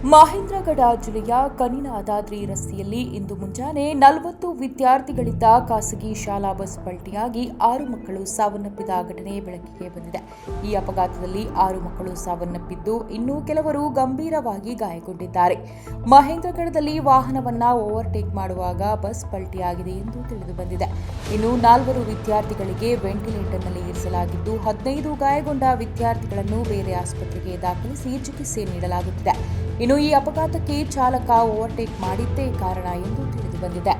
ಮಹೇಂದ್ರಗಡ ಜಿಲ್ಲೆಯ ಕನಿನಾದಾದ್ರಿ ರಸ್ತೆಯಲ್ಲಿ ಇಂದು ಮುಂಜಾನೆ 40 ವಿದ್ಯಾರ್ಥಿಗಳಿದ್ದ ಖಾಸಗಿ ಶಾಲಾ ಬಸ್ ಪಲ್ಟಿಯಾಗಿ 6 ಮಕ್ಕಳು ಸಾವನ್ನಪ್ಪಿದ ಘಟನೆ ಬೆಳಕಿಗೆ ಬಂದಿದೆ. ಈ ಅಪಘಾತದಲ್ಲಿ 6 ಮಕ್ಕಳು ಸಾವನ್ನಪ್ಪಿದ್ದು, ಇನ್ನು ಕೆಲವರು ಗಂಭೀರವಾಗಿ ಗಾಯಗೊಂಡಿದ್ದಾರೆ. ಮಹೇಂದ್ರಗಡದಲ್ಲಿ ವಾಹನವನ್ನ ಓವರ್ಟೇಕ್ ಮಾಡುವಾಗ ಬಸ್ ಪಲ್ಟಿಯಾಗಿದೆ ಎಂದು ತಿಳಿದು ಬಂದಿದೆ. ಇನ್ನು 4 ವಿದ್ಯಾರ್ಥಿಗಳಿಗೆ ವೆಂಟಿಲೇಟರ್ನಲ್ಲಿ ಇರಿಸಲಾಗಿದ್ದು, 15 ಗಾಯಗೊಂಡ ವಿದ್ಯಾರ್ಥಿಗಳನ್ನು ಬೇರೆ ಆಸ್ಪತ್ರೆಗೆ ದಾಖಲಿಸಿ ಚಿಕಿತ್ಸೆ ನೀಡಲಾಗುತ್ತಿದೆ. ಇನ್ನು ಈ ಅಪಘಾತಕ್ಕೆ ಚಾಲಕ ಓವರ್ಟೇಕ್ ಮಾಡಿದ್ದೇ ಕಾರಣ ಎಂದು ತಿಳಿದು ಬಂದಿದೆ.